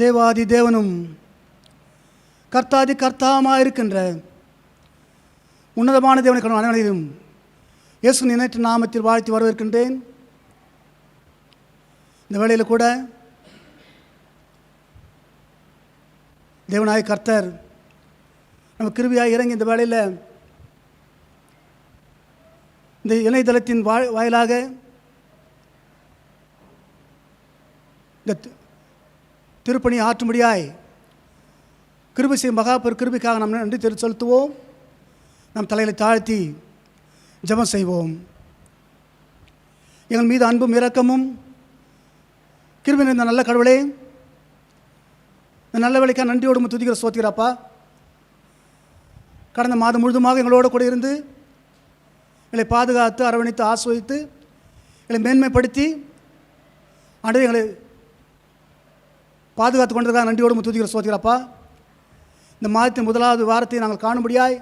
தேவாதி தேவனும் கர்த்தாதி கர்த்தாவுமாக இருக்கின்ற உன்னதமான தேவனை கடவுள் அனைவரையும் இயேசு நினைத்த நாமத்தில் வாழ்த்தி வரவேற்கின்றேன். இந்த வேளையில் கூட தேவனாய் கர்த்தர் நம்ம கிருபையாய் இறங்கி இந்த வேளையில் இந்த இணையதளத்தின் வாயிலாக இந்த திருப்பணி ஆற்றும்படியாய் கிருபை செய்யும் மகாபெரு கிருபைக்காக நாம் நன்றி செலுத்துவோம். நம் தலைகளை தாழ்த்தி ஜெபம் செய்வோம். எங்கள் மீது அன்பும் இரக்கமும் கிருபை நிறைந்த நல்ல கடவுளே, இந்த நல்ல வேலைக்காக நன்றியோடு துதிக்கிற சோத்திராப்பா. கடந்த மாதம் முழுதுமாக எங்களோடு கூட இருந்து எங்களை பாதுகாத்து அரவணைத்து ஆஸ்வதித்து எங்களை மேன்மைப்படுத்தி ஆண்டவரே எங்களை பாதுகாத்து கொண்டதுக்காக நன்றியோடு துதிக்கிற சோத்திராப்பா. இந்த மாதத்தின் முதலாவது வாரத்தை நாங்கள் காணும்படியாய்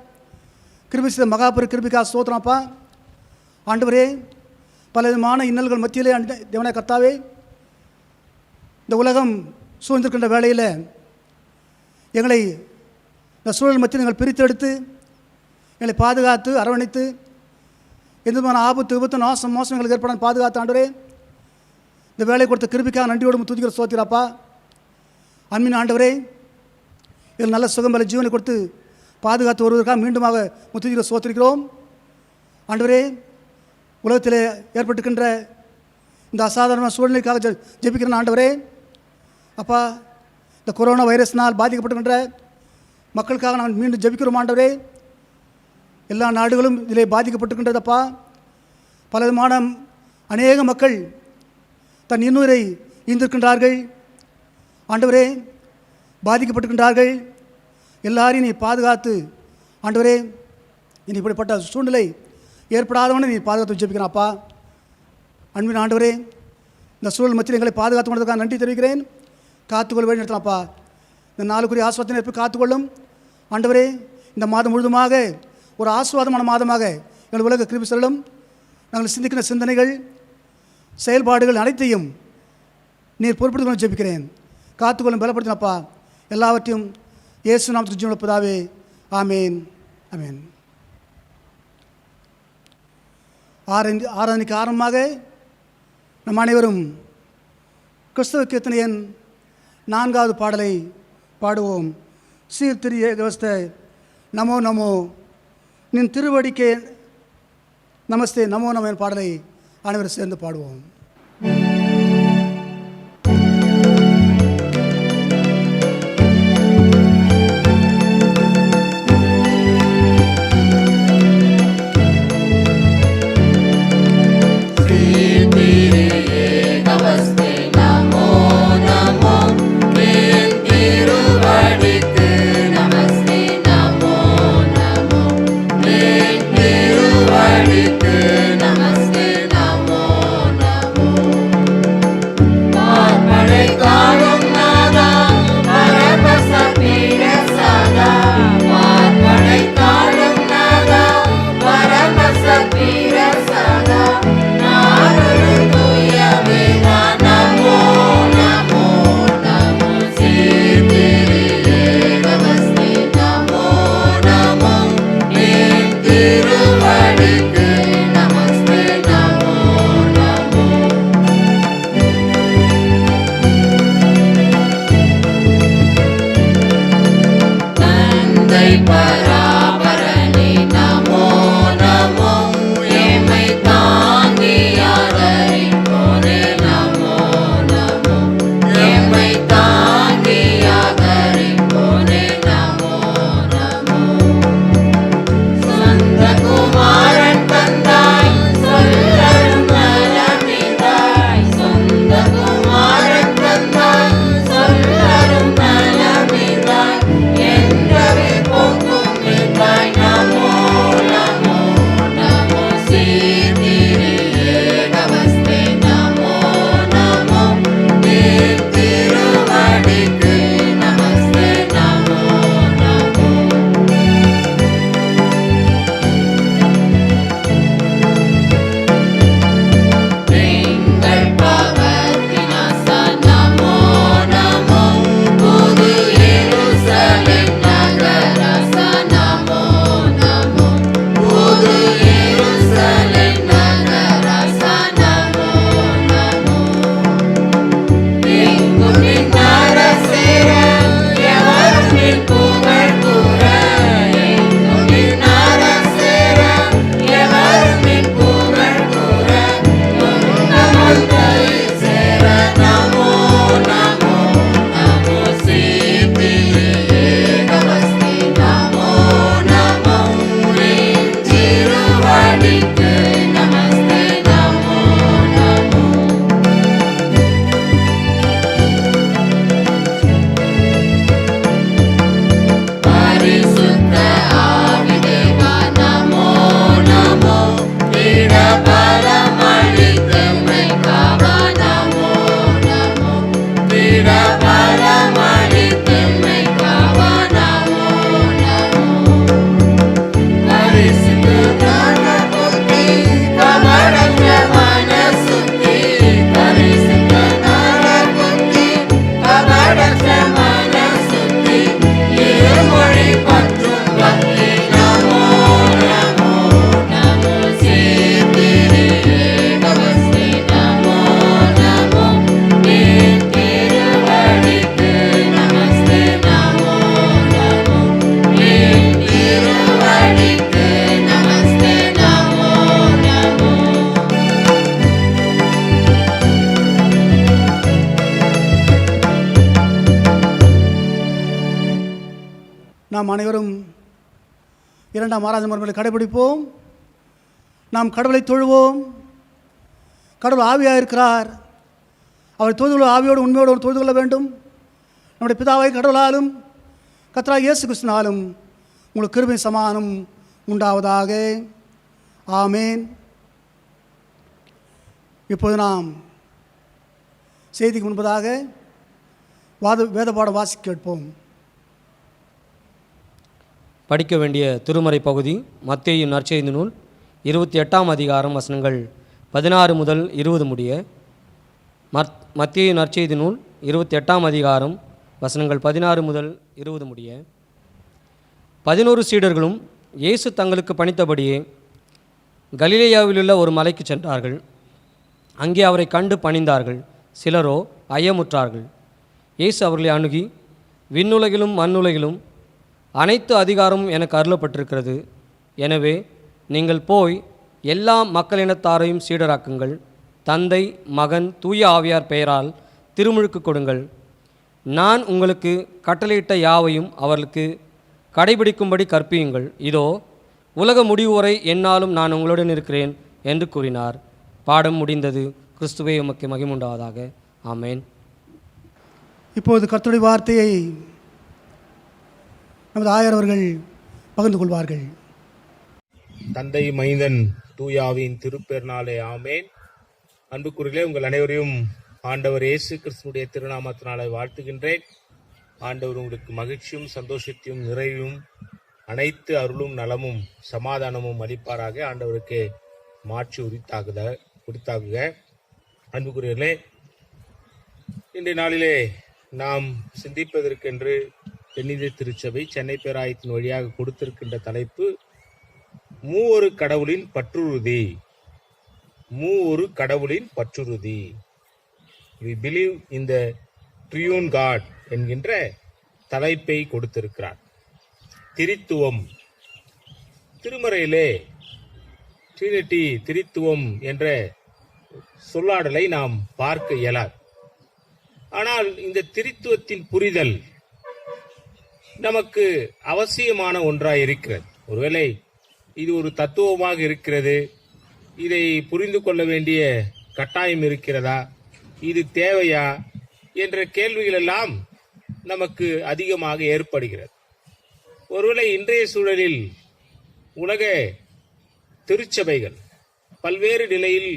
கிருபை செய்த மகாபெரு கிருபிக்காக ஸ்தோத்திரம்ப்பா. ஆண்டவரே, பல விதமான இன்னல்கள் மத்தியிலே தேவனாய கர்த்தாவே, இந்த உலகம் சூழ்ந்திருக்கின்ற வேளையில் எங்களை இந்த சூழல் மத்தியில் எங்கள் பிரித்தெடுத்து எங்களை பாதுகாத்து அரவணைத்து எந்த விதமான ஆபத்து விபத்து நாசம் மோசம் எங்களுக்கு ஏற்படாமல் பாதுகாத்து ஆண்டவரே, இந்த வேலை கொடுத்த கிருபிக்காக நன்றியோடு துதிக்கிற சோத்திராப்பா. அன்பின் ஆண்டவரே, இதில் நல்ல சுகம்பல ஜீவனை கொடுத்து பாதுகாத்து வருவதற்காக மீண்டுமாக துதிக்கிற சோத்திருக்கிறோம். ஆண்டவரே, உலகத்தில் ஏற்பட்டுக்கின்ற இந்த அசாதாரண சூழ்நிலைக்காக ஜெபிக்கிறேன். ஆண்டவரே அப்பா, இந்த கொரோனா வைரஸ்னால் பாதிக்கப்பட்டுக்கின்ற மக்களுக்காக நான் மீண்டும் ஜெபிக்கிறோம். ஆண்டவரே, எல்லா நாடுகளும் இதில் பாதிக்கப்பட்டுக்கின்றதப்பா. பல விதமான அநேக மக்கள் தன் இன்னுயிரை ஈந்திருக்கின்றார்கள். ஆண்டவரே, பாதிக்கப்பட்டுக்கின்றார்கள். எல்லாரையும் நீ பாதுகாத்து ஆண்டவரே, இனி இப்படிப்பட்ட சூழ்நிலை ஏற்படாதவனை நீ பாதுகாத்து ஜெபிக்கிறாப்பா. அன்பின் ஆண்டவரே, இந்த சூழல் மத்தியில் எங்களை பாதுகாத்து கொண்டதுக்காக நன்றி தெரிவிக்கிறேன். காத்துக்கொள்ள வேண்டி நடத்தலாம்ப்பா. இந்த நாளுக்குரிய ஆஸ்வாதனை எப்படி காத்துக்கொள்ளும் ஆண்டவரே. இந்த மாதம் முழுதுமாக ஒரு ஆஸ்வாதமான மாதமாக எங்கள் உலக கிருபை செல்லும். நாங்கள் சிந்திக்கிற சிந்தனைகள் செயல்பாடுகள் அனைத்தையும் நீர் பொறுப்படுத்திக் கொண்டு ஜெபிக்கிறேன். காத்துக்கொள்ளும் பலப்படுத்தினப்பா. எல்லாவற்றையும் இயேசு நாமத்தில் ஜீவனுள்ள பிதாவே, ஆமேன் ஆமேன். ஆராதனைக்கு ஆரம்பமாக நம் அனைவரும் கிறிஸ்தவ கீர்த்தனை எண் 4வது பாடலை பாடுவோம். சீர்திரிய விவஸ்தை நமோ நமோ நின் திருவடிக்கே நமஸ்தே நமோ நமோ என் பாடலை அனைவரும் சேர்ந்து பாடுவோம். என்றவே போக்கும் நாம் அனைவரும் 2ஆம் ஆராதனை முறைகளை கடைபிடிப்போம். நாம் கடவுளை தொழுவோம். கடவுள் ஆவியாக இருக்கிறார். அவர் தொழுது கொள்ள ஆவியோடு உண்மையோடு தொழுது கொள்ள வேண்டும். நம்முடைய பிதாவை கடவுளாலும் கர்த்தராகிய இயேசு கிறிஸ்துவினாலும் உங்களுக்கு கிருபை சமாதானம் உண்டாவதாக. ஆமேன். இப்போது நாம் செய்திக்கு முன்பதாக வேத பாடம் வாசி கேட்போம். படிக்க வேண்டிய திருமறை பகுதி மத்தேயு நற்செய்தி நூல் 28ஆம் அதிகாரம் வசனங்கள் 16 முதல் 20 முடிய. மத்தேயு நற்செய்தி நூல் 28ஆம் அதிகாரம் வசனங்கள் 16 முதல் 20 முடிய. 11 சீடர்களும் இயேசு தங்களுக்கு பணித்தபடியே கலிலேயாவிலுள்ள ஒரு மலைக்கு சென்றார்கள். அங்கே அவரை கண்டு பணிந்தார்கள். சிலரோ ஐயமுற்றார்கள். இயேசு அவர்களை அணுகி, விண்ணுலகிலும் மண்ணுலகிலும் அனைத்து அதிகாரமும் எனக்கு அருளப்பட்டிருக்கிறது. எனவே நீங்கள் போய் எல்லா மக்களினத்தாரையும் சீடராக்குங்கள். தந்தை, மகன், தூய ஆவியார் பெயரால் திருமுழுக்கு கொடுங்கள். நான் உங்களுக்கு கட்டளையிட்ட யாவையும் அவர்களுக்கு கடைபிடிக்கும்படி கற்பியுங்கள். இதோ உலக முடிவு வரை எந்நாளும் நான் உங்களுடன் இருக்கிறேன் என்று கூறினார். பாடம் முடிந்தது. கிறிஸ்துவே உமக்கு மகிமுண்டாவதாக. ஆமேன். இப்போது கர்த்தருடைய வார்த்தையை நமது ஆயர் அவர்கள் பகிர்ந்து கொள்வார்கள். தந்தை, மைந்தன், தூயாவின் திருப்பெருநாளே. ஆமேன். அன்புக்குரியர்களே, உங்கள் அனைவரையும் ஆண்டவர் இயேசு கிறிஸ்துடைய திருநாமத்தினாலே வாழ்த்துகின்றேன். ஆண்டவர் உங்களுக்கு மகிழ்ச்சியும் சந்தோஷத்தையும் நிறைவும் அனைத்து அருளும் நலமும் சமாதானமும் அளிப்பாராக. ஆண்டவருக்கு மாட்சி உரித்தாகுக. அன்புக்குரியர்களே, இன்றைய நாளிலே நாம் சிந்திப்பதற்கென்று தென்னிந்திய திருச்சபை சென்னை பேராயத்தின் வழியாக கொடுத்திருக்கின்ற தலைப்பு மூவொரு கடவுளின் பற்றுறுதி. மூவொரு கடவுளின் பற்றுறுதி. We believe in the triune God என்கின்ற தலைப்பை கொடுத்திருக்கிறார். திரித்துவம். திருமறையிலே ட்ரினிட்டி, திரித்துவம் என்ற சொல்லாடலை நாம் பார்க்க இயலாது. ஆனால் இந்த திரித்துவத்தின் புரிதல் நமக்கு அவசியமான ஒன்றாய் இருக்கிறது. ஒருவேளை இது ஒரு தத்துவமாக இருக்கிறது, இதை புரிந்து கொள்ள வேண்டிய கட்டாயம் இருக்கிறதா, இது தேவையா என்ற கேள்விகள் எல்லாம் நமக்கு அதிகமாக ஏற்படுகிறது. ஒருவேளை இன்றைய சூழலில் உலக திருச்சபைகள் பல்வேறு நிலையில்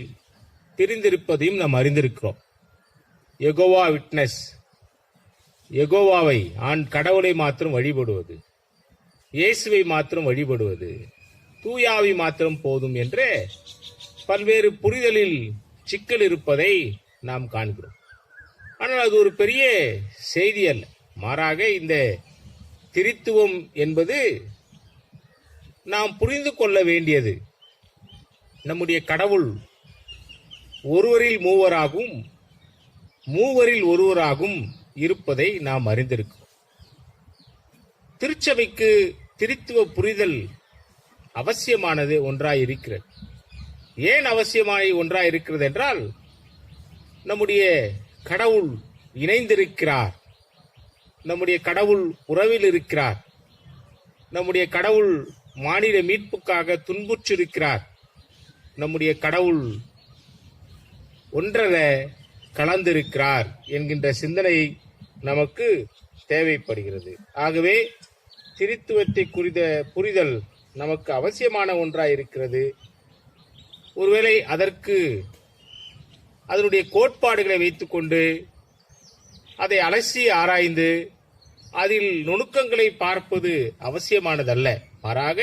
பிரிந்திருப்பதையும் நாம் அறிந்திருக்கிறோம். யெகோவா விட்னஸ், யெகோவாவை கடவுளை மாத்திரம் வழிபடுவது, இயேசுவை மாத்திரம் வழிபடுவது, தூயாவி மாத்திரம் போதும் என்று பல்வேறு புரிதலில் சிக்கல் இருப்பதை நாம் காண்கிறோம். ஆனால் அது ஒரு பெரிய செய்தி அல்ல. மாறாக இந்த திரித்துவம் என்பது நாம் புரிந்து கொள்ள வேண்டியது. நம்முடைய கடவுள் ஒருவரில் மூவராகவும் மூவரில் ஒருவராகவும் இருப்பதை நாம் அறிந்திருக்கிறோம். திருச்சபைக்கு திரித்துவ புரிதல் அவசியமானது ஒன்றாய் இருக்கிறது. ஏன் அவசியமாய் ஒன்றாய் இருக்கிறது என்றால், நம்முடைய கடவுள் இணைந்திருக்கிறார். நம்முடைய கடவுள் உறவில் இருக்கிறார். நம்முடைய கடவுள் மாநில மீட்புக்காக துன்புற்றிருக்கிறார். நம்முடைய கடவுள் ஒன்றர கலந்திருக்கிறார் என்கின்ற சிந்தனை நமக்கு தேவைப்படுகிறது. ஆகவே திரித்துவத்தை குறித்த புரிதல் நமக்கு அவசியமான ஒன்றாய் இருக்கிறது. ஒருவேளை அதனுடைய கோட்பாடுகளை வைத்துக்கொண்டு அதை அலசி ஆராய்ந்து அதில் நுணுக்கங்களை பார்ப்பது அவசியமானதல்ல. மாறாக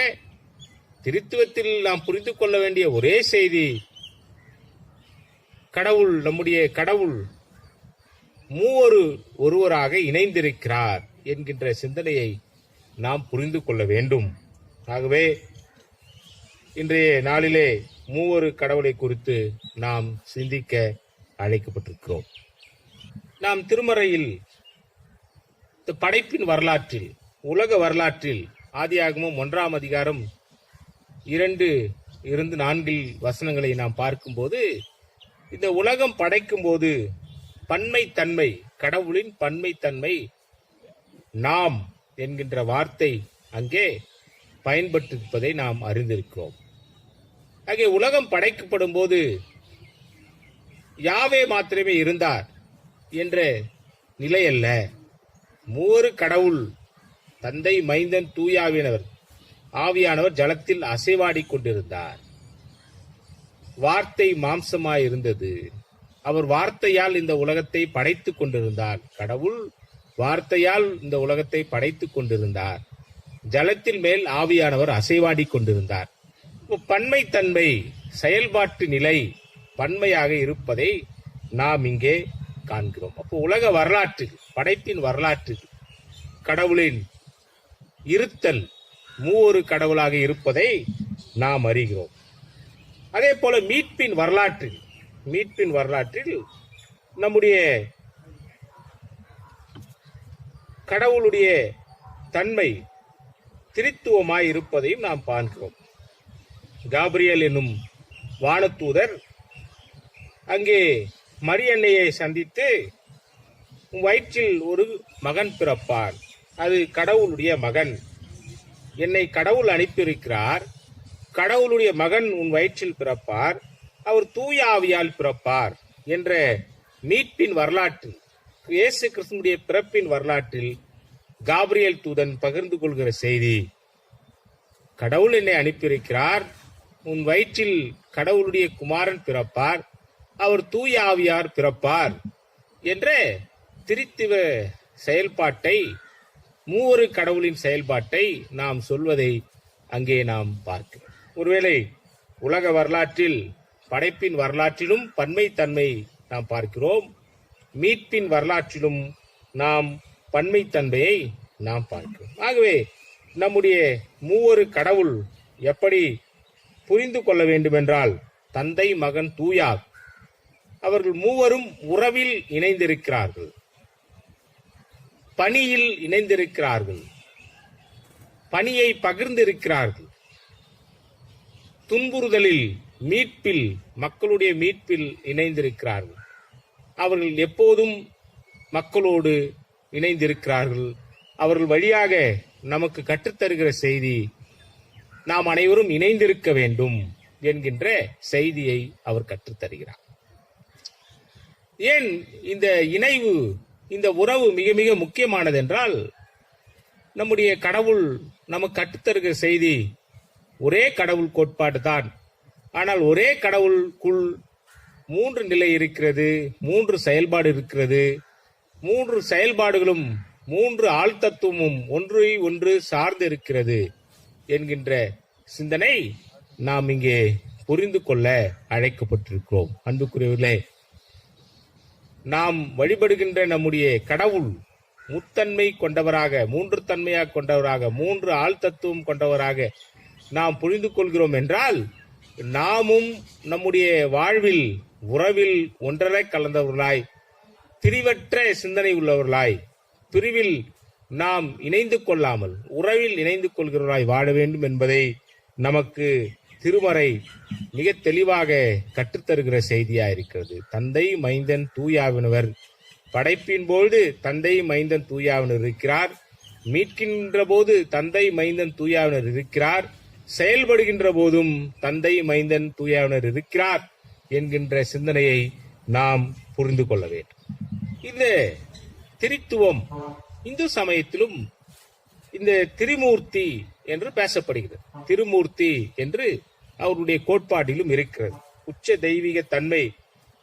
திரித்துவத்தில் நாம் புரிந்து கொள்ள வேண்டிய ஒரே செய்தி, நம்முடைய கடவுள் ஒருவராக இணைந்திருக்கிறார் என்கின்ற சிந்தனையை நாம் புரிந்து கொள்ள வேண்டும். ஆகவே இன்றைய நாளிலே மூவொரு கடவுளை குறித்து நாம் சிந்திக்க அழைக்கப்பட்டிருக்கிறோம். நாம் திருமறையில் படைப்பின் வரலாற்றில், உலக வரலாற்றில் ஆதியாகமம் 1ஆம் அதிகாரம் 2-4 வசனங்களை நாம் பார்க்கும்போது, இந்த உலகம் படைக்கும் போது பன்மைத்தன்மை, கடவுளின் பன்மைத்தன்மை நாம் என்கின்ற வார்த்தை அங்கே பயன்பட்டிருப்பதை நாம் அறிந்திருக்கிறோம். அங்கே உலகம் படைக்கப்படும் போது யாவே மாத்திரமே இருந்தார் என்ற நிலை அல்ல. மூவரு கடவுள், தந்தை, மைந்தன், ஆவியானவர் ஜலத்தில் அசைவாடிக் கொண்டிருந்தார். வார்த்தை மாம்சமாய் இருந்தது. அவர் வார்த்தையால் இந்த உலகத்தை படைத்துக் கொண்டிருந்தார். கடவுள் வார்த்தையால் இந்த உலகத்தை படைத்துக் கொண்டிருந்தார். ஜலத்தில் மேல் ஆவியானவர் அசைவாடிக் கொண்டிருந்தார். பன்மை தன்மை, செயல்பாட்டு நிலை பன்மையாக இருப்பதை நாம் இங்கே காண்கிறோம். அப்போ உலக வரலாற்று, படைப்பின் வரலாற்று, கடவுளின் இருத்தல், மூவொரு கடவுளாக இருப்பதை நாம் அறிகிறோம். அதே போல மீட்பின் வரலாற்றில் நம்முடைய கடவுளுடைய தன்மை திரித்துவமாய் இருப்பதையும் நாம் பார்க்கிறோம். காபிரியல் என்னும் வானதூதர் அங்கே மரியன்னையை சந்தித்து, வயிற்றில் ஒரு மகன் பிறப்பார், அது கடவுளுடைய மகன், என்னை கடவுள் அனுப்பியிருக்கிறார், கடவுளுடைய மகன் உன் வயிற்றில் பிறப்பார், அவர் தூய ஆவியால் பிறப்பார் என்ற மீட்பின் வரலாற்று, இயேசு கிறிஸ்துவுடைய பிறப்பின் வரலாற்றில் காபிரியல் தூதன் பகிர்ந்து கொள்கிற செய்தி, கடவுள் என்னை அனுப்பியிருக்கிறார், உன் வயிற்றில் கடவுளுடைய குமாரன் பிறப்பார், அவர் தூய ஆவியார் பிறப்பார் என்ற திரித்துவ செயல்பாட்டை, மூவொரு கடவுளின் செயல்பாட்டை நாம் சொல்வதை அங்கே நாம் பார்க்கிறோம். ஒருவேளை உலக வரலாற்றில், படைப்பின் வரலாற்றிலும் பன்மை தன்மை நாம் பார்க்கிறோம், மீட்பின் வரலாற்றிலும் நாம் பன்மை தன்மையை நாம் பார்க்கிறோம். ஆகவே நம்முடைய மூவொரு கடவுள் எப்படி புரிந்து கொள்ள வேண்டும் என்றால், தந்தை, மகன், தூயார், அவர்கள் மூவரும் உறவில் இணைந்திருக்கிறார்கள், பணியில் இணைந்திருக்கிறார்கள், பணியை பகிர்ந்திருக்கிறார்கள், துன்புறுதலில், மீட்பில், மக்களுடைய மீட்பில் இணைந்திருக்கிறார்கள். அவர்கள் எப்போதும் மக்களோடு இணைந்திருக்கிறார்கள். அவர்கள் வழியாக நமக்கு கற்றுத்தருகிற செய்தி, நாம் அனைவரும் இணைந்திருக்க வேண்டும் என்கின்ற செய்தியை அவர் கற்றுத்தருகிறார். ஏன் இந்த இணைவு, இந்த உறவு மிக மிக முக்கியமானது என்றால், நம்முடைய கடவுள் நமக்கு கற்றுத்தருகிற செய்தி ஒரே கடவுள் கோட்பாடு தான். ஆனால் ஒரே கடவுளுக்குள் 3 நிலை இருக்கிறது, 3 செயல்பாடு இருக்கிறது, 3 செயல்பாடுகளும் 3 ஆழ்தத்துவமும் ஒன்றை ஒன்று சார்ந்து இருக்கிறது என்கின்ற சிந்தனை நாம் இங்கே புரிந்து கொள்ள அழைக்கப்பட்டிருக்கிறோம். அன்புக்குரியவர்களே, நாம் வழிபடுகின்ற நம்முடைய கடவுள் முத்தன்மை கொண்டவராக, 3 தன்மையாக கொண்டவராக, 3 ஆழ்தத்துவம் கொண்டவராக நாம் புரிந்து கொள்கிறோம் என்றால், நாமும் நம்முடைய வாழ்வில் உறவில் ஒன்றரை கலந்தவர்களாய், பிரிவற்ற சிந்தனை உள்ளவர்களாய், பிரிவில் நாம் இணைந்து கொள்ளாமல் உறவில் இணைந்து கொள்கிறவர்களாய் வாழ வேண்டும் என்பதை நமக்கு திருமறை மிக தெளிவாக கற்றுத்தருகிற செய்தியா இருக்கிறது. தந்தை, மைந்தன், தூயாவினவர், படைப்பின் போது தந்தை, மைந்தன், தூயாவினர் இருக்கிறார், மீட்கின்ற போது தந்தை, மைந்தன், தூயாவினர் இருக்கிறார், செயல்படுகின்ற போதும் தந்தை, மைந்தன், தூயாவினர் இருக்கிறார் என்கின்ற சிந்தனையை நாம் புரிந்து கொள்ள வேண்டும். இந்த திரித்துவம் இந்து சமயத்திலும் இந்த திரிமூர்த்தி என்று பேசப்படுகிறது. திருமூர்த்தி என்று அவருடைய கோட்பாட்டிலும் இருக்கிறது. உச்ச தெய்வீக தன்மை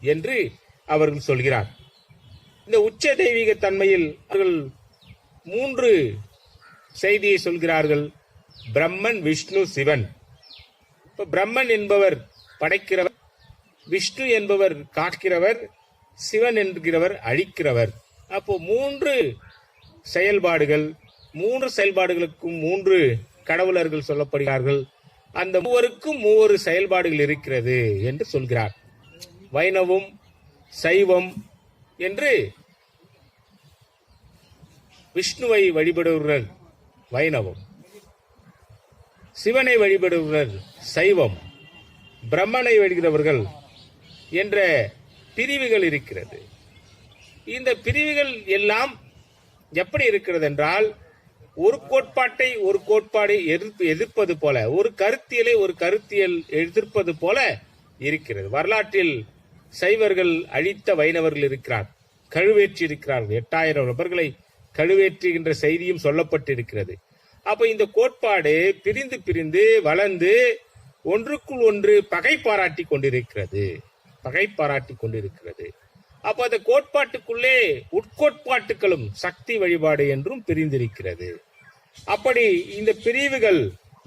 என்று அவர்கள் சொல்கிறார். இந்த உச்ச தெய்வீக தன்மையில் அவர்கள் 3 செய்தியை சொல்கிறார்கள். பிரம்மன், விஷ்ணு, சிவன். இப்ப பிரம்மன் என்பவர் படைக்கிறவர், விஷ்ணு என்பவர் காக்கிறவர், சிவன் என்கிறவர் அழிக்கிறவர். அப்போ 3 செயல்பாடுகள், 3 செயல்பாடுகளுக்கும் 3 கடவுளர்கள் சொல்லப்படுகிறார்கள். அந்த மூவருக்கும் 3 செயல்பாடுகள் இருக்கிறது என்று சொல்கிறார். வைணவம், சைவம் என்று விஷ்ணுவை வழிபடுகிறவர்கள் வைணவம், சிவனை வழிபடுகிறவர்கள் சைவம், பிரம்மனை வழிபடுகிறவர்கள் என்ற பிரிவுகள் இருக்கிறது. இந்த பிரிவுகள் எல்லாம் எப்படி இருக்கிறது என்றால், ஒரு கோட்பாட்டை ஒரு கோட்பாடு எதிர்ப்பது போல, ஒரு கருத்தியலை ஒரு கருத்தியல் எதிர்ப்பது போல இருக்கிறது. வரலாற்றில் சைவர்கள் அழித்த வைணவர்கள் இருக்கிறார், கழுவேற்றி இருக்கிறார்கள். 8000 நபர்களை கழுவேற்றுகின்ற செய்தியும் சொல்லப்பட்டிருக்கிறது. அப்ப இந்த கோட்பாடு பிரிந்து பிரிந்து வளர்ந்து ஒன்றுக்குள் ஒன்று பகை பாராட்டி கொண்டிருக்கிறது. அப்ப அந்த கோட்பாட்டுக்குள்ளே உட்கோட்பாட்டுகளும் சக்தி வழிபாடு என்றும் பிரிந்திருக்கிறது. அப்படி இந்த பிரிவுகள்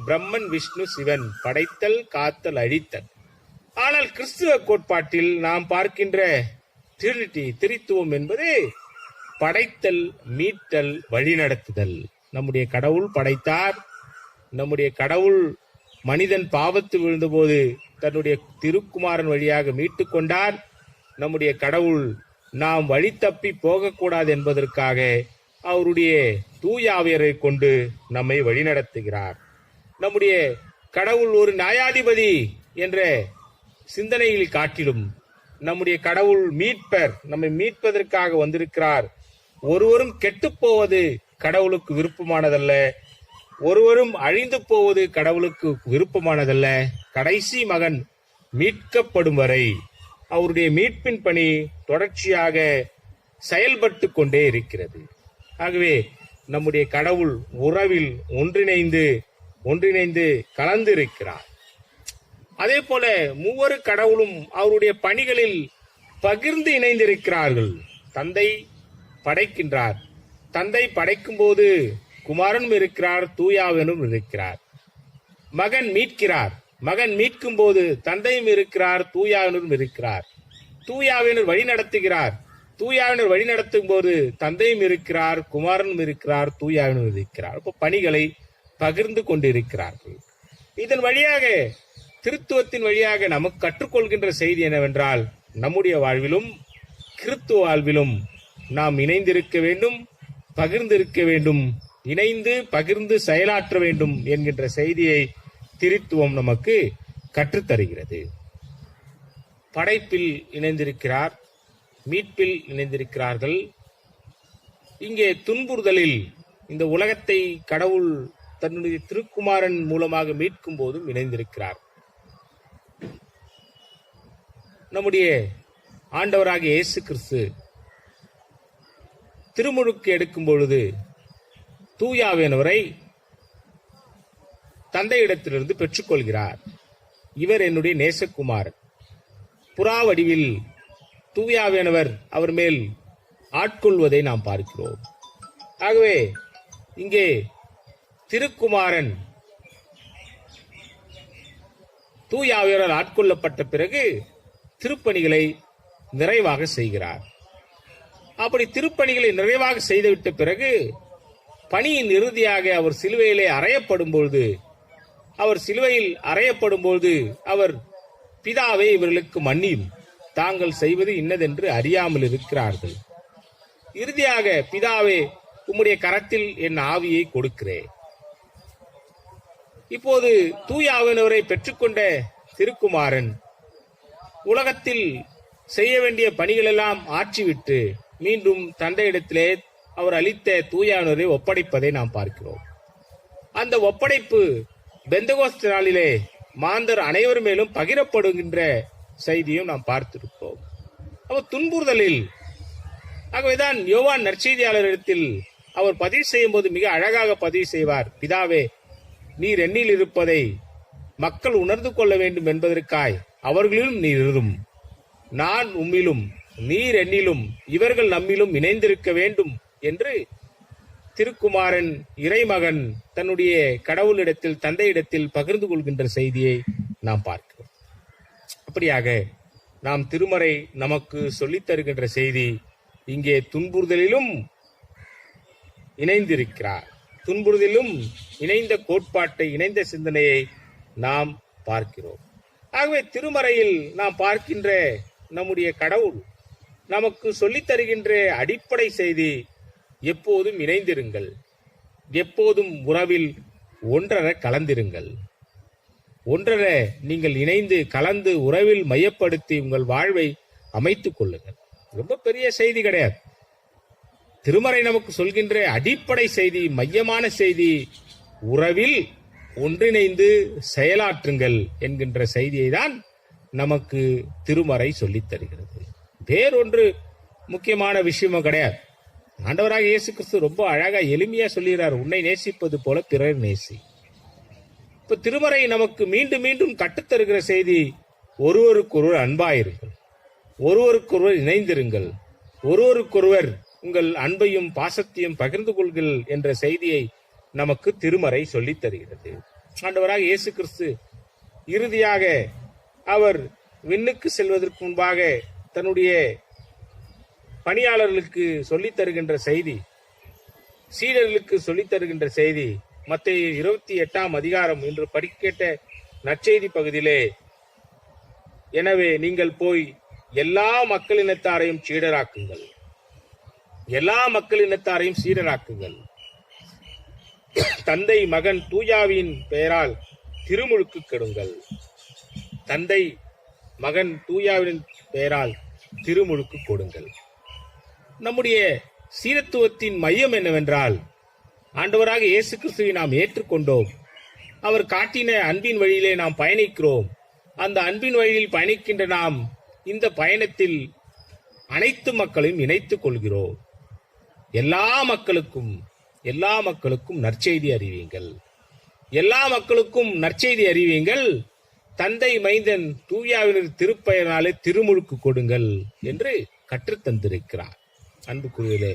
பிரம்மன், விஷ்ணு, சிவன், படைத்தல், காத்தல், அழித்தல். ஆனால் கிறிஸ்துவ கோட்பாட்டில் நாம் பார்க்கின்ற ட்ரினிட்டி, திரித்துவம் என்பது படைத்தல், மீட்டல், வழிநடத்துதல். நம்முடைய கடவுள் படைத்தார். நம்முடைய கடவுள் மனிதன் பாவத்தில் விழுந்தபோது தன்னுடைய திருக்குமாரன் வழியாக மீட்டுக் கொண்டார். நம்முடைய கடவுள் நாம் வழி தப்பி போகக்கூடாது என்பதற்காக அவருடைய தூயாவியரை கொண்டு நம்மை வழிநடத்துகிறார். நம்முடைய கடவுள் ஒரு நியாயாதிபதி என்ற சிந்தனையில் காட்டிலும் நம்முடைய கடவுள் மீட்பர், நம்மை மீட்பதற்காக வந்திருக்கிறார். ஒருவரும் கெட்டுப் போவது கடவுளுக்கு விருப்பமானதல்ல, ஒருவரும் அழிந்து போவது கடவுளுக்கு விருப்பமானதல்ல. கடைசி மகன் மீட்கப்படும் வரை அவருடைய மீட்பின் பணி தொடர்ச்சியாக செயல்பட்டு கொண்டே இருக்கிறது. ஆகவே நம்முடைய கடவுள் உறவில் ஒன்றிணைந்து கலந்து இருக்கிறார். அதே போல மூவரு கடவுளும் அவருடைய பணிகளில் பகிர்ந்து இணைந்திருக்கிறார்கள். தந்தை படைக்கின்றார். தந்தை படைக்கும் போது குமாரனும் இருக்கிறார், தூயாவியனும் இருக்கிறார். மகன் மீட்கிறார். மகன் மீட்கும் போது தந்தையும் இருக்கிறார், தூயாவினரும் இருக்கிறார். தூயாவினர் வழி நடத்துகிறார். தூயாவினர் வழி நடத்தும் போது தந்தையும் இருக்கிறார், குமாரனும் இருக்கிறார், தூயாவினரும் இருக்கிறார். அப்போ பணிகளை பகிர்ந்து கொண்டிருக்கிறார்கள். இதன் வழியாக, திருத்துவத்தின் வழியாக நமக்கு கற்றுக்கொள்கின்ற செய்தி என்னவென்றால், நம்முடைய வாழ்விலும் கிறித்துவ வாழ்விலும் நாம் இணைந்திருக்க வேண்டும், பகிர்ந்திருக்க வேண்டும், இணைந்து பகிர்ந்து செயலாற்ற வேண்டும் என்கின்ற செய்தியை திருத்துவம் நமக்கு கற்றுத்தருகிறது. படைப்பில் இணைந்திருக்கிறார், மீட்பில் இணைந்திருக்கிறார்கள். இங்கே துன்புறுதலில் இந்த உலகத்தை கடவுள் தன்னுடைய திருக்குமாரன் மூலமாக மீட்கும் போதும் இணைந்திருக்கிறார். நம்முடைய ஆண்டவராகிய இயேசு கிறிஸ்து திருமுழுக்கு எடுக்கும் பொழுது தூயாவியனவரை தந்தையிடத்திலிருந்து பெற்றுக்கொள்கிறார். இவர் என்னுடைய நேசகுமாரன். புறா வடிவில் தூயாவியனவர் அவர் மேல் ஆட்கொள்வதை நாம் பார்க்கிறோம். ஆகவே இங்கே திருக்குமாரன் தூயாவியரால் ஆட்கொள்ளப்பட்ட பிறகு திருப்பணிகளை நிறைவாக செய்கிறார். அப்படி திருப்பணிகளை நிறைவாக செய்துவிட்ட பிறகு பணியின் இறுதியாக அவர் சிலுவையிலே அறையப்படும் பொழுது அவர் பிதாவே, இவர்களுக்கு மன்னியும், தாங்கள் செய்வது இன்னதென்று அறியாமல் இருக்கிறார்கள். இறுதியாக பிதாவே, உம்முடைய கரத்தில் என் ஆவியை கொடுக்கிறேன். இப்போது தூயாவினவரை பெற்றுக்கொண்ட திருக்குமாரன் உலகத்தில் செய்ய வேண்டிய பணிகளெல்லாம் ஆற்றிவிட்டு மீண்டும் தந்தையிடத்திலே அவர் அளித்த தூயாவினரை ஒப்படைப்பதை நாம் பார்க்கிறோம். அந்த ஒப்படைப்பு பெந்தகோஸ்து நாளிலே மாந்தர் அனைவர் மேலும் பகிரப்படுகின்ற செய்தியும் நாம் பார்த்திருப்போம். அவர் துன்புறுதலில், ஆகவேதான் யோவான் நற்செய்தியாளரிடத்தில் அவர் பதிவு செய்யும் போது மிக அழகாக பதிவு செய்வார். பிதாவே, நீர் என்னில் இருப்பதை மக்கள் உணர்ந்து கொள்ள வேண்டும் என்பதற்காய் அவர்களிலும் நீர் இரும், நான் உம்மிலும் நீர் என்னிலும் இவர்கள் நம்மிலும் இணைந்திருக்க வேண்டும் என்று திருக்குமாரன் இறைமகன் தன்னுடைய கடவுளிடத்தில், தந்தையிடத்தில் பகிர்ந்து கொள்கின்ற செய்தியை நாம் பார்க்கிறோம். அப்படியாக நாம் திருமறை நமக்கு சொல்லித் தருகின்ற செய்தி, இங்கே துன்புறுதலிலும் இணைந்திருக்கிறார். துன்புறுதலிலும் இணைந்த கோட்பாட்டை, இணைந்த சிந்தனையை நாம் பார்க்கிறோம். ஆகவே திருமறையில் நாம் பார்க்கின்ற நம்முடைய கடவுள் நமக்கு சொல்லித் தருகின்ற அடிப்படை செய்தி, எப்போதும் இணைந்திருங்கள், எப்போதும் உறவில் ஒன்றர கலந்திருங்கள். ஒன்றர நீங்கள் இணைந்து கலந்து உறவில் மையப்படுத்தி உங்கள் வாழ்வை அமைத்துக் கொள்ளுங்கள். ரொம்ப பெரிய செய்தி கிடையாது. திருமறை நமக்கு சொல்கின்ற அடிப்படை செய்தி, மையமான செய்தி, உறவில் ஒன்றிணைந்து செயலாற்றுங்கள் என்கின்ற செய்தியை தான் நமக்கு திருமறை சொல்லித் தருகிறது. வேறொன்று முக்கியமான விஷயமும் கிடையாது. ஆண்டவராக இயேசு கிறிஸ்து ரொம்ப அழகா எளிமையா சொல்லுகிறார், உன்னை நேசிப்பது போல பிறர் நேசி. இப்ப திருமறை நமக்கு மீண்டும் மீண்டும் கற்றுத்தருகிற செய்தி, ஒருவருக்கொருவர் அன்பாயிருங்கள், ஒருவருக்கொருவர் இணைந்திருங்கள், ஒருவருக்கொருவர் உங்கள் அன்பையும் பாசத்தையும் பகிர்ந்து கொள்கள் என்ற செய்தியை நமக்கு திருமறை சொல்லித் தருகிறது. ஆண்டவராக இயேசு கிறிஸ்து இறுதியாக அவர் விண்ணுக்கு செல்வதற்கு முன்பாக தன்னுடைய பணியாளர்களுக்கு சொல்லித் தருகின்ற செய்தி, சீடர்களுக்கு சொல்லித் தருகின்ற செய்தி மத்தேயு 28ஆம் அதிகாரம் என்று படிக்கேட்ட நற்செய்தி பகுதியிலே, எனவே நீங்கள் போய் எல்லா மக்களினத்தாரையும் சீடராக்குங்கள், எல்லா மக்களினத்தாரையும் சீடராக்குங்கள், தந்தை மகன் தூயாவின் பெயரால் திருமுழுக்கு கெடுங்கள், தந்தை மகன் தூயாவின் பெயரால் திருமுழுக்கு கொடுங்கள். நம்முடைய சீரத்துவத்தின் மையம் என்னவென்றால், ஆண்டவராக இயேசு கிறிஸ்துவை நாம் ஏற்றுக்கொண்டோம், அவர் காட்டின அன்பின் வழியிலே நாம் பயணிக்கிறோம். அந்த அன்பின் வழியில் பயணிக்கின்ற நாம் இந்த பயணத்தில் அனைத்து மக்களையும் இணைத்துக் கொள்கிறோம். எல்லா மக்களுக்கும் நற்செய்தி அறிவியுங்கள், எல்லா மக்களுக்கும் நற்செய்தி அறிவியுங்கள், தந்தை மைந்தன் தூயாவினர் திருப்பெயராலே திருமுழுக்கு கொடுங்கள் என்று கற்றுத்தந்திருக்கிறார். அன்புக்குரியவர்களே,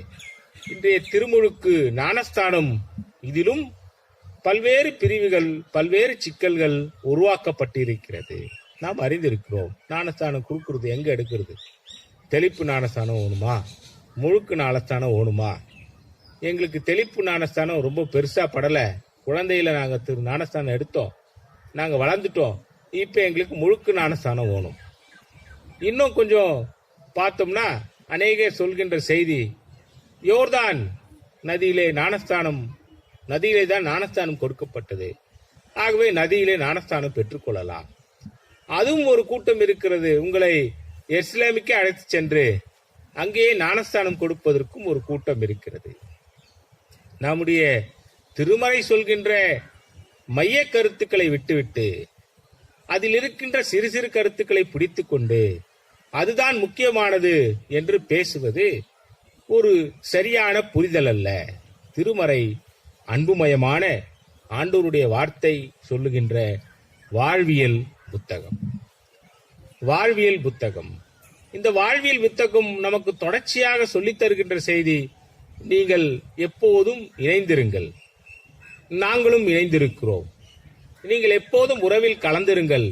இன்றைய திருமுழுக்கு ஞானஸ்தானம், இதிலும் பல்வேறு பிரிவுகள், பல்வேறு சிக்கல்கள் உருவாக்கப்பட்டிருக்கிறது. நாம் அறிந்திருக்கிறோம். ஞானஸ்தானம் கொடுக்கிறது எங்க எடுக்கிறது? தெளிப்பு ஞானஸ்தானம் ஓணுமா, முழுக்கு ஞானஸ்தானம் ஓணுமா? எங்களுக்கு தெளிப்பு ஞானஸ்தானம் ரொம்ப பெருசா படல. குழந்தையில நாங்க ஞானஸ்தானம் எடுத்தோம், நாங்க வளர்ந்துட்டோம், இப்ப எங்களுக்கு முழுக்கு ஞானஸ்தானம் ஓணும். இன்னும் கொஞ்சம் பார்த்தோம்னா அநேகர் சொல்கின்ற செய்தி, யோர்தான் நதியிலே தான் ஞானஸ்தானம் கொடுக்கப்பட்டது, ஆகவே நதியிலே ஞானஸ்தானம் பெற்றுக்கொள்ளலாம். அதுவும் ஒரு கூட்டம் இருக்கிறது. உங்களை எருசலேமுக்கே அழைத்து சென்று அங்கேயே ஞானஸ்தானம் கொடுப்பதற்கும் ஒரு கூட்டம் இருக்கிறது. நம்முடைய திருமறை சொல்கின்ற மைய கருத்துக்களை விட்டுவிட்டு அதில் இருக்கின்ற சிறு சிறு கருத்துக்களை பிடித்துக் கொண்டு அதுதான் முக்கியமானது என்று பேசுவது ஒரு சரியான புரிதல் அல்ல. திருமறை அன்புமயமான ஆண்டவருடைய வார்த்தை சொல்லுகின்ற வாழ்வியல் புத்தகம். இந்த வாழ்வியல் புத்தகம் நமக்கு தொடர்ச்சியாக சொல்லித் தருகின்ற செய்தி, நீங்கள் எப்போதும் இணைந்திருங்கள், நாங்களும் இணைந்திருக்கிறோம். நீங்கள் எப்போதும் உறவில் கலந்திருங்கள்,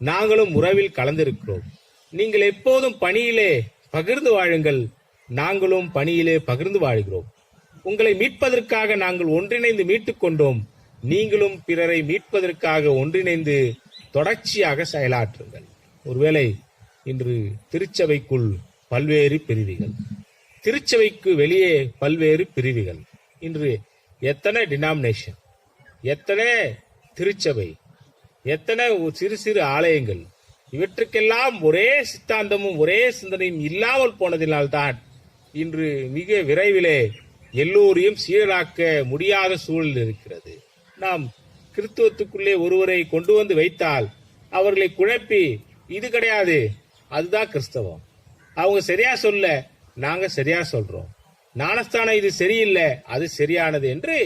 நாங்களும் உறவில் கலந்திருக்கிறோம். நீங்கள் எப்போதும் பணியிலே பகிர்ந்து வாழுங்கள், நாங்களும் பணியிலே பகிர்ந்து வாழ்கிறோம். உங்களை மீட்பதற்காக நாங்கள் ஒன்றிணைந்து மீட்டுக் கொண்டோம், நீங்களும் பிறரை மீட்பதற்காக ஒன்றிணைந்து தொடர்ச்சியாக செயலாற்றுங்கள். ஒருவேளை இன்று திருச்சபைக்குள் பல்வேறு பிரிவுகள், திருச்சபைக்கு வெளியே பல்வேறு பிரிவுகள், இன்று எத்தனை டினாமினேஷன், எத்தனை திருச்சபை, எத்தனை சிறு சிறு ஆலயங்கள், இவற்றுக்கெல்லாம் ஒரே சித்தாந்தமும் ஒரே சிந்தனையும் இல்லாமல் போனதினால்தான் இன்று மிக விரைவிலே எல்லோரையும் சீராக்க முடியாத சூழல் இருக்கிறது. நாம் கிறிஸ்துவத்துக்குள்ளே ஒருவரை கொண்டு வந்து வைத்தால் அவர்களை குழப்பி, இது கிடையாது அதுதான் கிறிஸ்தவம், அவங்க சரியா சொல்ல நாங்க சரியா சொல்றோம், ஞானஸ்தானம் இது சரியில்லை அது சரியானது என்று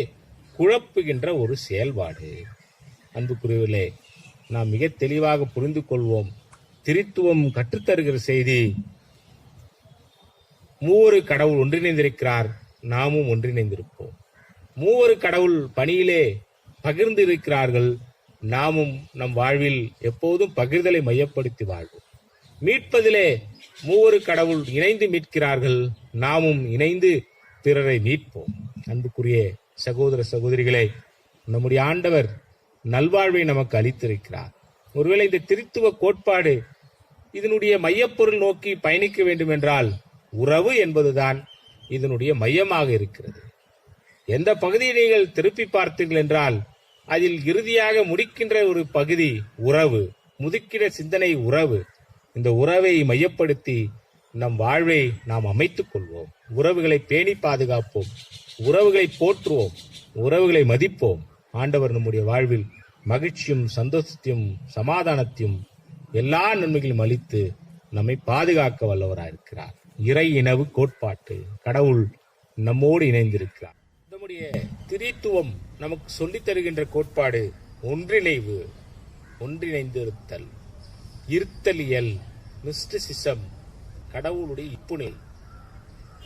குழப்புகின்ற ஒரு செயல்பாடு. அன்புக்குரியவர்களே, நாம் மிக தெளிவாக புரிந்து கொள்வோம். திருத்துவம் கற்றுத்தருகிற செய்தி, மூவரு கடவுள் ஒன்றிணைந்திருக்கிறார், நாமும் ஒன்றிணைந்திருப்போம். மூவரு கடவுள் பணியிலே பகிர்ந்து இருக்கிறார்கள், நாமும் நம் வாழ்வில் எப்போதும் பகிர்தலை மையப்படுத்தி வாழ்வோம். மீட்பதிலே மூவரு கடவுள் இணைந்து மீட்கிறார்கள், நாமும் இணைந்து பிறரை மீட்போம். அன்புக்குரிய சகோதர சகோதரிகளே, நம்முடைய ஆண்டவர் நல்வாழ்வை நமக்கு அளித்திருக்கிறார். ஒருவேளை இந்த திருத்துவ கோட்பாடு இதனுடைய மையப்பொருள் நோக்கி பயணிக்க வேண்டும் என்றால் உறவு என்பதுதான் இதனுடைய மையமாக இருக்கிறது. எந்த பகுதியை நீங்கள் திருப்பி பார்த்தீர்கள் என்றால் அதில் இறுதியாக முடிக்கின்ற ஒரு பகுதி உறவு, முதிக்கிற சிந்தனை உறவு. இந்த உறவை மையப்படுத்தி நம் வாழ்வை நாம் அமைத்துக் கொள்வோம். உறவுகளை பேணி பாதுகாப்போம். உறவுகளை போற்றுவோம். உறவுகளை மதிப்போம். ஆண்டவர் நம்முடைய வாழ்வில் மகிழ்ச்சியும் சந்தோஷத்தையும் சமாதானத்தையும் எல்லா நன்மைகளையும் அளித்து நம்மை பாதுகாக்க வல்லவராயிருக்கிறார். இறை இனவு கோட்பாட்டு கடவுள் நம்மோடு இணைந்திருக்கிறார். நம்முடைய திரித்துவம் நமக்கு சொல்லித் தருகின்ற கோட்பாடு ஒன்றிணைவு, ஒன்றிணைந்திருத்தல், இருத்தலியல், மிஸ்டிசிசம், கடவுளுடைய இப்புணை.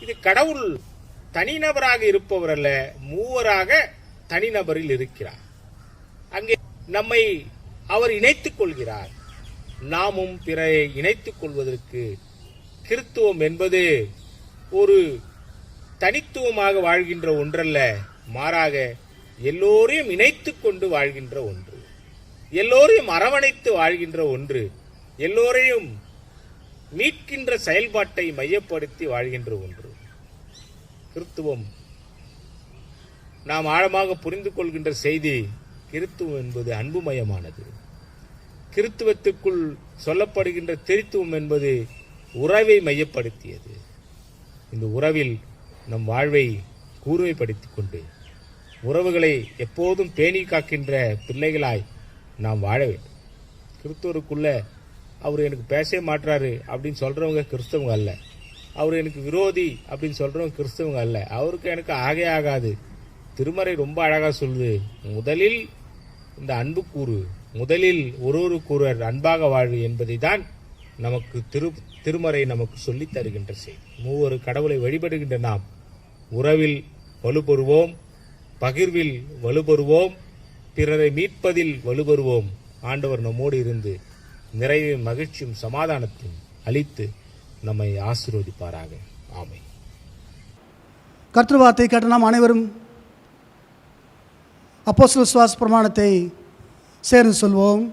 இது கடவுள் தனிநபராக இருப்பவர் அல்ல, மூவராக தனிநபரில் இருக்கிறார். அங்கே நம்மை அவர் இணைத்துக் கொள்கிறார். நாமும் பிறரை இணைத்துக் கொள்வதற்கு கிறித்துவம் என்பது ஒரு தனித்துவமாக வாழ்கின்ற ஒன்றல்ல, மாறாக எல்லோரையும் இணைத்துக் கொண்டு வாழ்கின்ற ஒன்று, எல்லோரையும் அரவணைத்து வாழ்கின்ற ஒன்று, எல்லோரையும் மீட்கின்ற செயல்பாட்டை மையப்படுத்தி வாழ்கின்ற ஒன்று. கிறித்துவம் நாம் ஆழமாக புரிந்து கொள்கின்ற செய்தி, கிறித்துவம் என்பது அன்புமயமானது. கிறித்துவத்துக்குள் சொல்லப்படுகின்ற திரித்துவம் என்பது உறவை மையப்படுத்தியது. இந்த உறவில் நம் வாழ்வை கூர்மைப்படுத்திக் கொண்டு உறவுகளை எப்போதும் பேணி காக்கின்ற பிள்ளைகளாய் நாம் வாழ வேண்டும். கிறிஸ்துவருக்குள்ள அவர் எனக்கு பேசவே மாட்டாரு அப்படின்னு சொல்றவங்க கிறிஸ்தவங்க அல்ல. அவர் எனக்கு விரோதி அப்படின்னு சொல்றவங்க கிறிஸ்தவங்க அல்ல. அவருக்கு எனக்கு ஆகே ஆகாது. திருமறை ரொம்ப அழகா சொல்லுது, முதலில் இந்த அன்பு கூறு, முதலில் ஒருவருக்கொருவர் அன்பாக வாழ்வு என்பதை தான் நமக்கு திருமறை நமக்கு சொல்லித் தருகின்ற செய்தி. மூவரு கடவுளை வழிபடுகின்ற நாம் உறவில் வலுப்பெறுவோம், பகிர்வில் வலுப்பெறுவோம், பிறரை மீட்பதில் வலுப்பெறுவோம். ஆண்டவர் நம்மோடு இருந்து நிறைவும் மகிழ்ச்சியும் சமாதானத்தையும் அளித்து நம்மை ஆசீர்வதிப்பாராக. ஆமென். கர்த்தர் வார்த்தை கேட்ட நாம் அனைவரும் அப்போஸ்தலர் விசுவாச பிரமாணத்தை சேர்ந்து சொல்வோம்.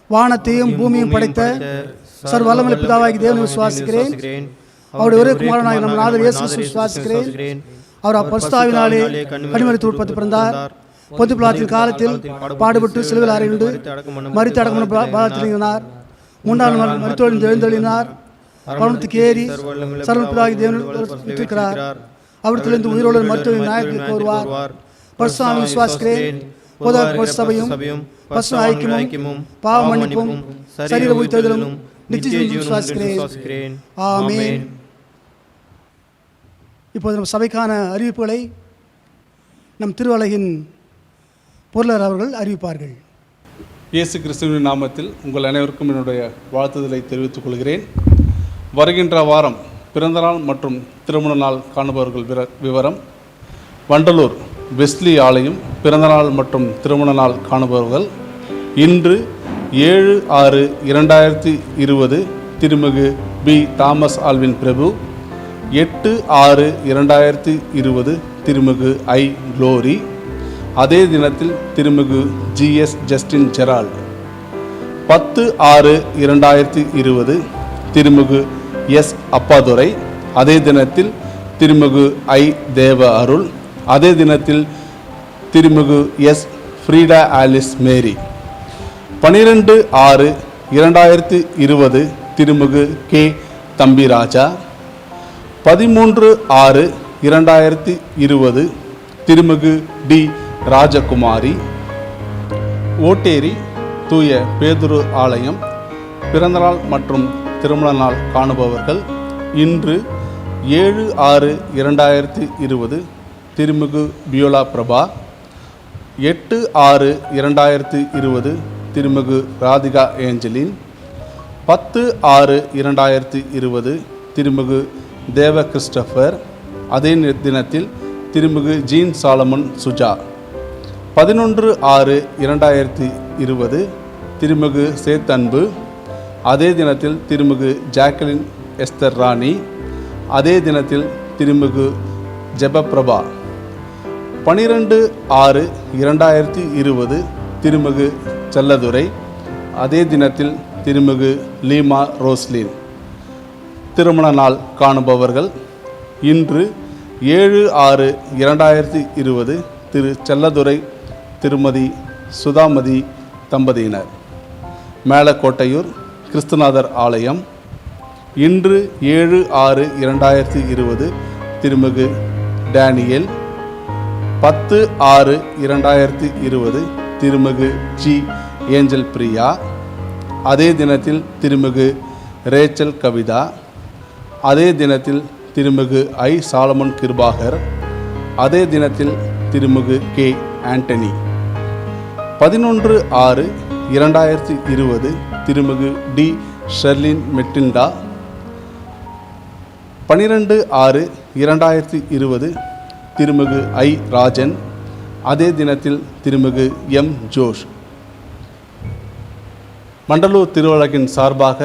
வானத்தையும் பூமியும் படைத்த சர்வ வல்லமையுள்ள பிதாவாகிய தேவனை விசுவாசிக்கிறேன். அவருடைய ஒரே குமாரனாகிய நம் நாதர் இயேசு கிறிஸ்துவை விசுவாசிக்கிறேன். அவர் பரிசுத்தாவினாலே கன்னிமரித்து உட்பட்டு பிறந்தார். பொந்து பிலாத்தின் காலத்தில் பாடுபட்டு சிலுவையில் அறையுண்டு மரித்து அடக்கம் பாதத்தில் இறங்கினார். மூன்றாம் நாள் மரித்தோடு எழுந்தெழுதினார். பரமத்துக்கு ஏறி சர்வ பிதாவாகிய தேவனை விட்டிருக்கிறார். அவரிடத்திலிருந்து உயிரோடு மருத்துவ நியாயத்திற்கு வருவார். பரிசுத்தாவியை விசுவாசிக்கிறேன். பொதுவாக சபையும் பரிசுத்த ஐக்கியமும் பாவ மன்னிப்பும் சரீர உயிர்த்தெழுதலும் நித்திய ஜீவனையும் விசுவாசிக்கிறேன். ஆமென். இப்போது நம் சபைக்கான அறிவிப்புகளை நம் திருவலகின் பொருளர் அவர்கள் அறிவிப்பார்கள். இயேசு கிறிஸ்துவின் நாமத்தில் உங்கள் அனைவருக்கும் என்னுடைய வாழ்த்துதலை தெரிவித்துக் கொள்கிறேன். வருகின்ற வாரம் பிறந்தநாள் மற்றும் திருமண நாள் காணுபவர்கள் விவரம்: வண்டலூர் வெஸ்லி ஆலயம் பிறந்தநாள் மற்றும் திருமண நாள் காணுபவர்கள்: இன்று 7/6/2020 திருமிகு பி. தாமஸ் ஆல்வின் பிரபு, 8/6/2020 திருமிகு ஐ. குளோரி, அதே தினத்தில் திருமிகு ஜி.எஸ். ஜஸ்டின் ஜெரால்ட், 10/6/2020 திருமிகு எஸ். அப்பாதுரை, அதே தினத்தில் திருமிகு ஐ. தேவ அருள், அதே தினத்தில் திருமிகு எஸ். ஃப்ரீடா ஆலிஸ் மேரி, 12/6/2020 திருமிகு கே. தம்பிராஜா, 13/6/2020 திருமிகு டி. ராஜகுமாரி. ஓட்டேரி தூய பேதுரு ஆலயம் பிறந்தநாள் மற்றும் திருமண நாள் காணுபவர்கள்: இன்று 7/6/2020 திருமிகு பியோலா பிரபா, 8/6/2020 திருமிகு ராதிகா ஏஞ்சலின், 10/6/2020 திருமிகு தேவ கிறிஸ்டபர், அதே தினத்தில் திருமிகு ஜீன் சாலமன் சுஜா, 11/6/2020 திருமிகு சேத்தன்பு, அதே தினத்தில் திருமிகு ஜாக்கலின் எஸ்தர் ராணி, அதே தினத்தில் திருமிகு ஜெபப்பிரபா, 12/6/2020 திருமிகு செல்லதுரை, அதே தினத்தில் திருமிகு லீமா ரோஸ்லின். திருமண நாள் காணுபவர்கள்: இன்று 7/6/2020 திரு செல்லதுரை திருமதி சுதாமதி தம்பதியினர், மேலக்கோட்டையூர் கிறிஸ்துநாதர் ஆலயம், இன்று 7/6/2020 திருமிகு டேனியல். 10/6/2020 திருமிகு ஜி ஏஞ்சல் பிரியா. அதே தினத்தில் திருமிகு ரேச்சல் கவிதா. அதே தினத்தில் திருமிகு ஐ சாலமன் கிருபாகர். அதே தினத்தில் திருமிகு கே ஆண்டனி. 11/6/2020 திருமிகு டி ஷெர்லின் மெட்டில்டா. 12/6/2020 திருமிகு ஐ ராஜன். அதே தினத்தில் திருமிகு எம் ஜோஷ். மண்டலூர் திருவழகின் சார்பாக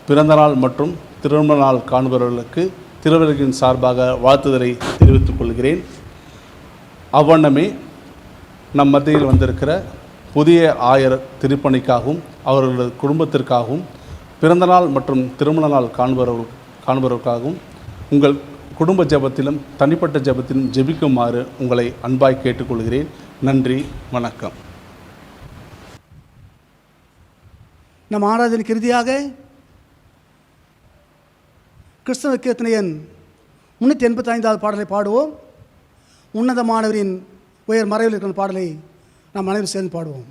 பிறந்தநாள் மற்றும் திருமண நாள் காண்பவர்களுக்கு திருவழகின் சார்பாக வாழ்த்துதலை தெரிவித்துக் கொள்கிறேன். அவ்வண்ணமே நம் மத்தியில் வந்திருக்கிற புதிய ஆயர் திருப்பணிக்காகவும் அவர்களது குடும்பத்திற்காகவும் பிறந்தநாள் மற்றும் திருமண நாள் காண்பவர்களுக்காகவும் உங்கள் குடும்ப ஜெபத்திலும் தனிப்பட்ட ஜெபத்திலும் ஜெபிக்குமாறு உங்களை அன்பாய் கேட்டுக்கொள்கிறேன். நன்றி, வணக்கம். நம் ஆராதனைக்கு இறுதியாக கிறிஸ்தவ கீர்த்தனையன் 385வது பாடலை பாடுவோம். உன்னதமானவரின் உயர் மறைவில் இருக்கிற பாடலை நாம் அனைவரும் சேர்ந்து பாடுவோம்.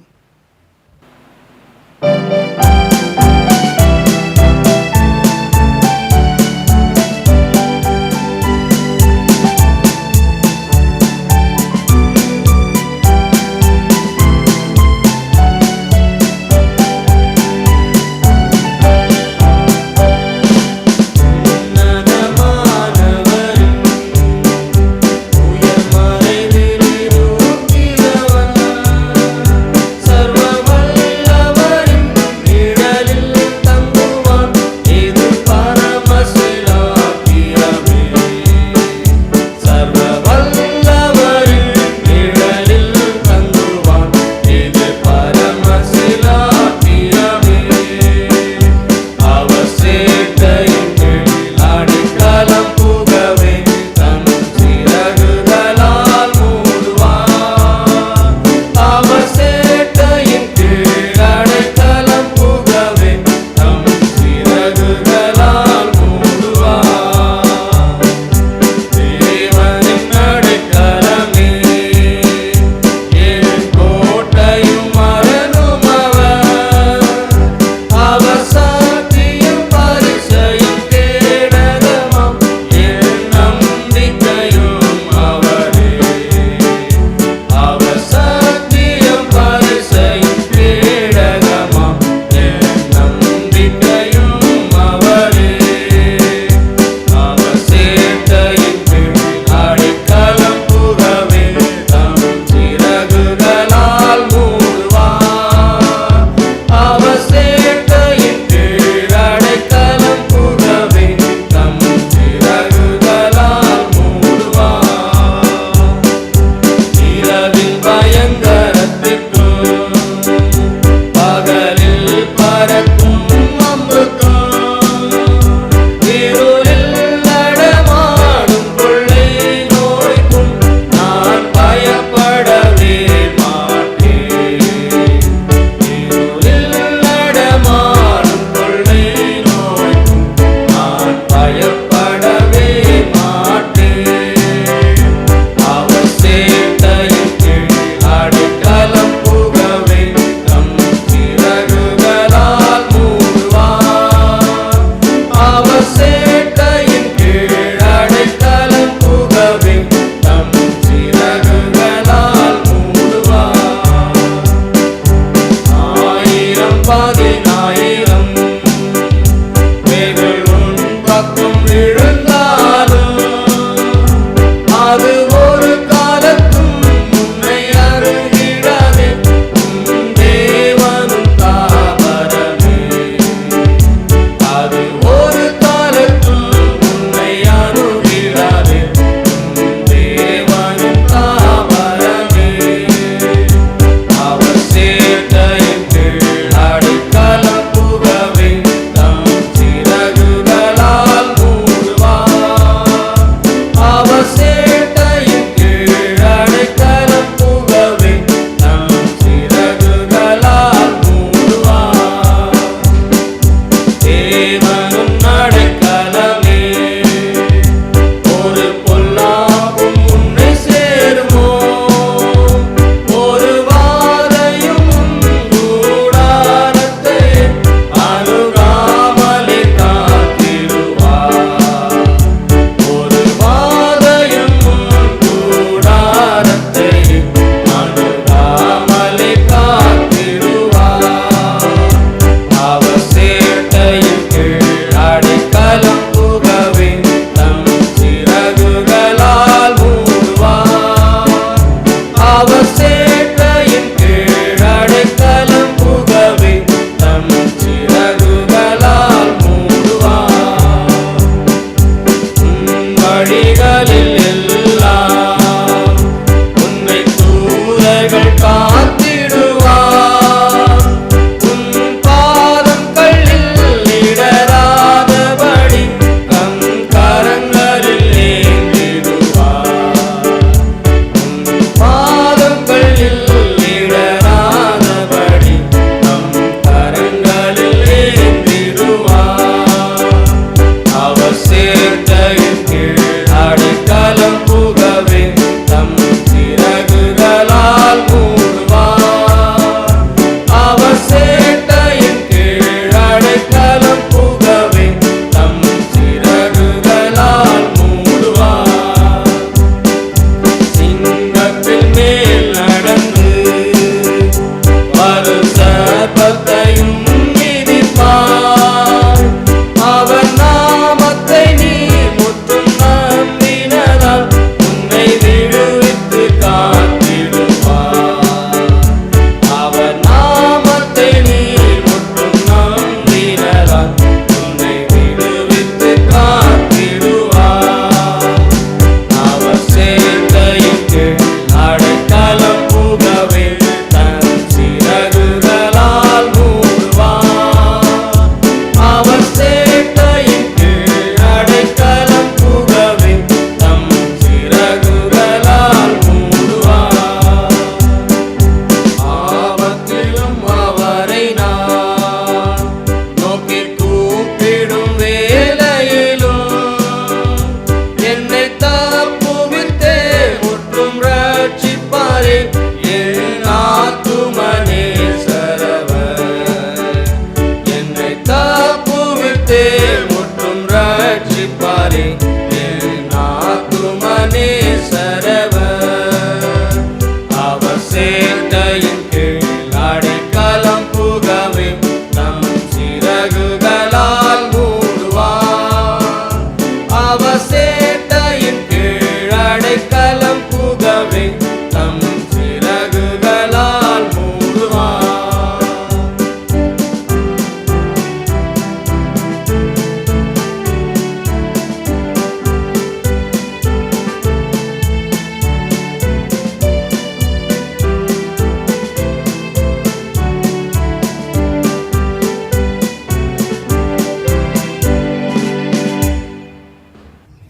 ச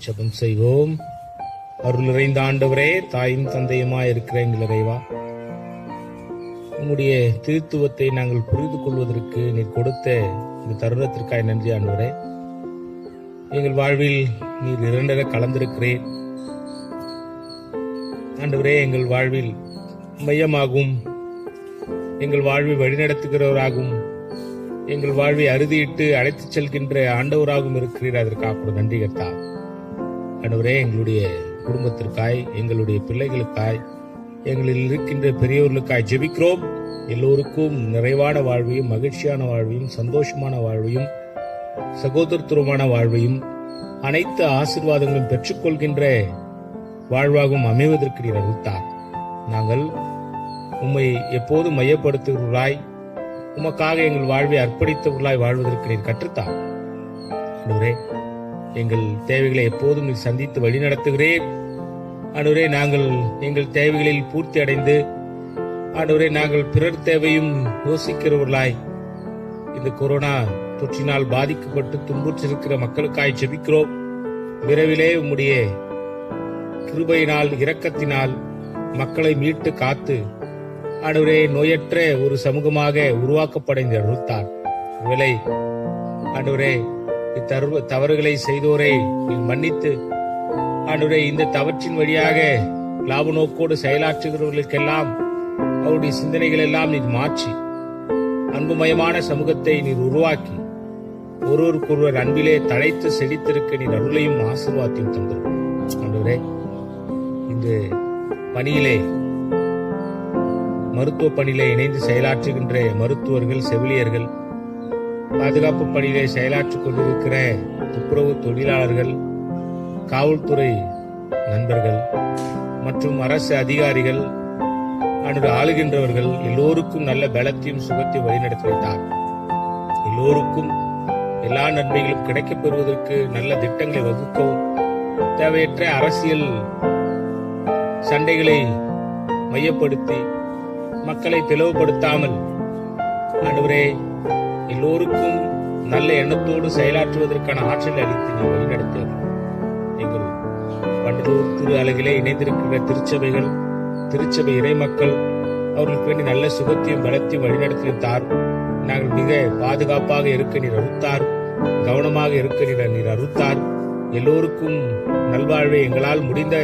ஜெபம் செய்வோம். அருள் நிறைந்த ஆண்டவரே, தாயும் தந்தையுமாய் இருக்கிற எங்கள் இறைவா, உம்முடைய திருத்துவத்தை நாங்கள் புரிந்து கொள்வதற்கு நீர் கொடுத்த இந்த தருணத்திற்காய் நன்றி ஆண்டவரே. எங்கள் வாழ்வில் நீர் இரண்டர கலந்திருக்கிறேன் ஆண்டவரே. எங்கள் வாழ்வில் மையமாகும், எங்கள் வாழ்வை வழிநடத்துகிறவராகவும், எங்கள் வாழ்வை அறுதியிட்டு அழைத்துச் செல்கின்ற ஆண்டவராகவும் இருக்கிறீர். அதற்காக நன்றி கர்த்தா. ஆண்டவரே, எங்களுடைய குடும்பத்திற்காய், எங்களுடைய பிள்ளைகளுக்காய், எங்களில் இருக்கின்ற பெரியவர்களுக்காய் ஜெபிக்கிறோம். எல்லோருக்கும் நிறைவான வாழ்வையும், மகிழ்ச்சியான வாழ்வையும், சந்தோஷமான வாழ்வையும், சகோதரத்துவமான வாழ்வையும், அனைத்து ஆசீர்வாதங்களும் பெற்றுக்கொள்கின்ற வாழ்வாகவும் அமைவதற்கு நீர் அருள்தார். நாங்கள் உம்மை எப்போதும் மையப்படுத்துகிறவர்களாய், உமக்காக எங்கள் வாழ்வை அர்ப்பணித்தவர்களாய் வாழ்வதற்கு நீர் கற்றுத்தார். ஆண்டவரே, எங்கள் தேவைகளை எப்போதும் நீர் சந்தித்து வழி நடத்துகிறேன். ஆண்டவரே, நாங்கள் எங்கள் தேவைகளில் பூர்த்தி அடைந்து, ஆண்டவரே, நாங்கள் பிறர் தேவையும் யோசிக்கிறவர்களாய் இந்த கொரோனா தொற்றினால் பாதிக்கப்பட்டு துன்புற்றிருக்கிற மக்களுக்காய் ஜெபிக்கிறோம். விரைவிலே உம்முடைய கிருபையினால், இரக்கத்தினால் மக்களை மீட்டு காத்து, ஆண்டவரே, நோயற்ற ஒரு சமூகமாக உருவாக்கப்பட அருள்தார். ஒருவேளை ஆண்டவரே, தவறுகளை செய்தோரை மன்னித்து, ஆண்டவரே, இந்த தவற்றின் வழியாக லாப நோக்கோடு செயலாற்றுகிறவர்களுக்கெல்லாம் அவருடைய சிந்தனைகள் எல்லாம் நீர் மாற்றி, அன்புமயமான சமூகத்தை நீர் உருவாக்கி, ஒருவருக்கொருவர் அன்பிலே தழைத்து செழித்திருக்க நீர் அருளையும் ஆசீர்வாதத்தையும் தந்தோம். ஆண்டவரே, இந்த பணியிலே, மருத்துவ பணியிலே இணைந்து செயலாற்றுகின்ற மருத்துவர்கள், செவிலியர்கள், பாதுகாப்பு பணியிலே செயலாற்றிக் கொண்டிருக்கிற துப்புரவு தொழிலாளர்கள், காவல்துறை நண்பர்கள் மற்றும் அரசு அதிகாரிகள், ஆளுகின்றவர்கள் எல்லோருக்கும் நல்ல பலத்தையும் சுகத்தையும் வழிநடத்தி வைத்தார். எல்லோருக்கும் எல்லா நன்மைகளும் கிடைக்கப் பெறுவதற்கு நல்ல திட்டங்களை வகுக்கவும், தேவையற்ற அரசியல் சண்டைகளை மையப்படுத்தி மக்களை பிளவுபடுத்தாமல், ஆண்டவரே, எல்லோருக்கும் நல்ல எண்ணத்தோடு செயலாற்றுவதற்கான ஆற்றலை அளித்து நீ வழிநடத்த எங்கள் வண்டலூர் திரு அலகிலே இணைந்திருக்கிற திருச்சபைகள், திருச்சபை இறை மக்கள், அவர்களுக்கு வேண்டி நல்ல சுகத்தையும் பலத்தையும் வழிநடத்தி தார். நாங்கள் மிக பாதுகாப்பாக இருக்க நீர் அருள்தார், கவனமாக இருக்க நீர் அருள்தார். எல்லோருக்கும் நல்வாழ்வை எங்களால் முடிந்த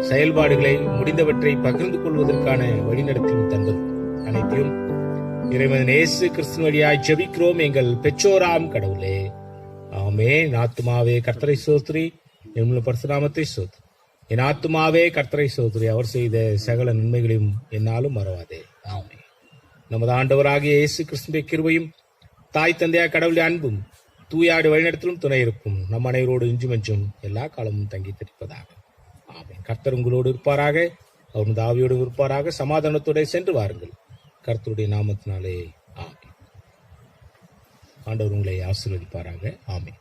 செயல்பாடுகளை, முடிந்தவற்றை பகிர்ந்து கொள்வதற்கான வழிநடத்தியும் தந்தது. அனைத்தையும் இறைவன் இயேசு கிறிஸ்து வழியாய் ஜெபிக்கிறோம் எங்கள் பெற்றோராம் கடவுளே, ஆமென். என் ஆத்துமாவே கர்த்தரை ஸ்தோத்திரி, என்னுடைய பரிசுநாமத்தை ஸ்தோத்திரி. என் ஆத்துமாவே கர்த்தரை ஸ்தோத்திரி, அவர் செய்த சகல நன்மைகளையும் என்னாலும் மறவாதே. ஆமென். நமது ஆண்டவராகிய இயேசு கிறிஸ்துவின் கிருபையும், தாய் தந்தையா கடவுளுடைய அன்பும், தூயாடு வழிநடத்தலும் துணை இருக்கும் நம் அனைவரோடு இன்றும் என்றும் எல்லா காலமும் தங்கி தெரிப்பதாக. ஆமென். கர்த்தர் உங்களோடு இருப்பாராக, அவர் ஆவியோடு இருப்பாராக. சமாதானத்தோட சென்று வாருங்கள், கர்த்தருடைய நாமத்தினாலே. ஆமென். ஆண்டவர் உங்களை ஆசீர்வதிப்பாராக. ஆமென்.